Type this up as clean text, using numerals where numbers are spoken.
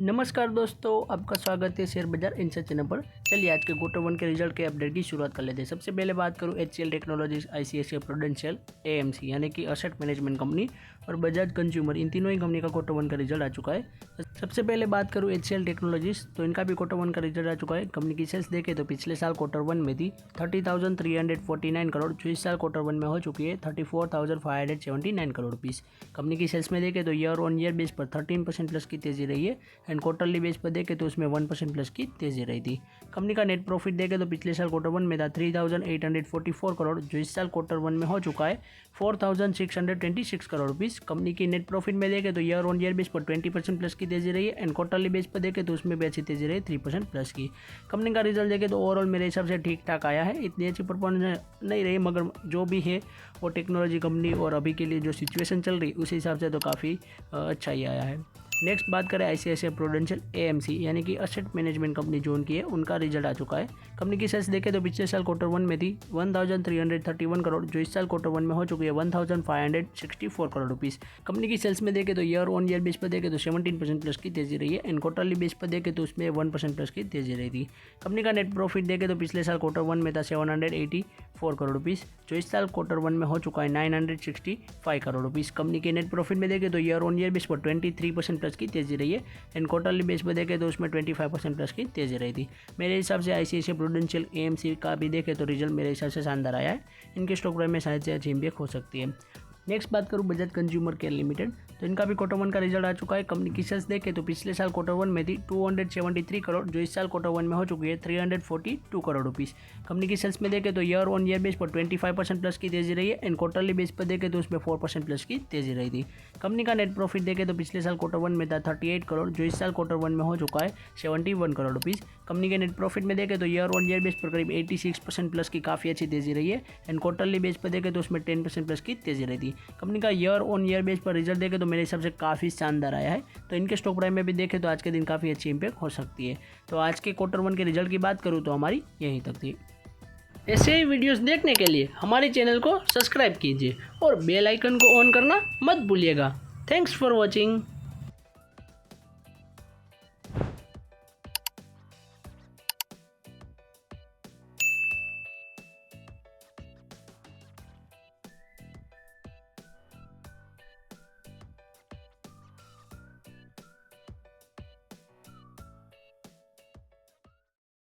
नमस्कार दोस्तों, आपका स्वागत है शेयर बाजार इनसाइड चैनल पर। चलिए आज के क्वार्टर वन के रिजल्ट के अपडेट की शुरुआत कर लेते हैं। सबसे पहले बात करूं HCL technologies, ICICI prudential, AMC यानी कि असेट मैनेजमेंट कंपनी और बजाज कंज्यूमर, इन तीनों ही कंपनी का क्वार्टर वन का रिजल्ट आ चुका है। सबसे पहले बात करूं HCL टेक्नोलॉजीज, तो इनका भी क्वार्टर वन का रिजल्ट आ चुका है। कंपनी की सेल्स देखें तो पिछले साल क्वार्टर वन में थी 30,349 करोड़, जो इस साल क्वार्टर वन में हो चुकी है 34,579 करोड़ रुपीज़। कंपनी की सेल्स में देखें तो ईयर ऑन ईयर बेस पर 13% प्लस की तेजी रही है एंड क्वार्टरली बेस पर देखें तो उसमें 1% प्लस की तेजी रही थी। कंपनी का नेट प्रॉफिट देखें तो पिछले साल क्वार्टर वन में था 3,844 करोड़, जो इस साल क्वार्टर वन में हो चुका है 4,626 करोड़ रुपीज़। कंपनी की नेट प्रॉफिट में देखें तो ईयर ऑन ईयर बेस पर 20% प्लस की तेजी रही है एंड क्वार्टरली बेस पर देखें तो उसमें भी अच्छी तेजी रही 3% प्लस की। कंपनी का रिजल्ट देखें तो ओवरऑल मेरे हिसाब से ठीक ठाक आया है, इतनी अच्छी परफॉर्मेंस नहीं रही, मगर जो भी है वो टेक्नोलॉजी कंपनी और अभी के लिए जो सिचुएशन चल रही उस हिसाब से तो काफ़ी अच्छा ही आया है। नेक्स्ट बात करें ICICI प्रूडेंशियल AMC यानी कि असेट मैनेजमेंट कंपनी जो उनकी है, उनका रिजल्ट आ चुका है। कंपनी की सेल्स देखें तो पिछले साल क्वार्टर वन में थी 1,331 करोड़, जो इस साल क्वार्टर वन में हो चुकी है 1,564 करोड़ रुपीज़। कंपनी की सेल्स में देखें तो ईयर ऑन ईयर बेस पर देखें तो 17% प्लस की तेजी रही है एंड क्वार्टरली बेस पर देखें तो उसमें 1% प्लस की तेजी रही थी। कंपनी का नेट प्रॉफिट देखें तो पिछले साल क्वार्टर वन में था 784 करोड़ रुपीज़, जो इस साल क्वार्टर वन में हो चुका है 965 करोड़ रुपीज़। कंपनी के नेट प्रॉफिट में देखें तो ईयर ऑन ईयर बेस पर 23% की तेजी रही है एंड क्वार्टरली बेस पर देखें तो उसमें 25% प्लस की तेजी रही थी। मेरे हिसाब से ICICI प्रूडेंशियल AMC का भी देखें तो रिजल्ट मेरे हिसाब से शानदार आया है। इनके स्टॉक प्राइस में शायद से अच्छी इम्पैक्ट हो सकती है। नेक्स्ट बात करूँ बजाज कंज्यूमर केयर लिमिटेड, तो इनका भी क्वार्टर वन का रिजल्ट आ चुका है। कंपनी की सेल्स देखें तो पिछले साल क्वार्टर वन में थी 273 करोड़, जो इस साल क्वार्टर वन में हो चुकी है 342 करोड़ रुपीज़। कंपनी की सेल्स में देखें तो ईयर ऑन ईयर बेस पर 25% प्लस की तेजी रही है एंड क्वार्टरली बेस पर देखें तो उसमें 4% प्लस की तेजी रही थी। कंपनी का नेट प्रॉफिट देखें तो पिछले साल क्वार्टर वन में था 38 करोड़, जो इस साल क्वार्टर वन में हो चुका है 71 करोड़ रुपीज़। कंपनी के नेट प्रॉफिट में देखें तो ईयर ऑन ईयर बेस पर करीब 86% प्लस की काफ़ी अच्छी तेजी रही है एंड क्वार्टरली बेस पर देखें तो उसमें 10% प्लस की तेजी रही थी। कंपनी का ईयर ऑन ईयर बेस पर रिजल्ट देखें तो मेरे हिसाब से काफ़ी शानदार आया है, तो इनके स्टॉक प्राइस में भी देखें तो आज के दिन काफ़ी अच्छी इंपैक्ट हो सकती है। तो आज के क्वार्टर वन के रिजल्ट की बात करूँ तो हमारी यहीं तक थी। ऐसे ही वीडियोस देखने के लिए हमारे चैनल को सब्सक्राइब कीजिए और बेल आइकन को ऑन करना मत भूलिएगा। Thanks for watching.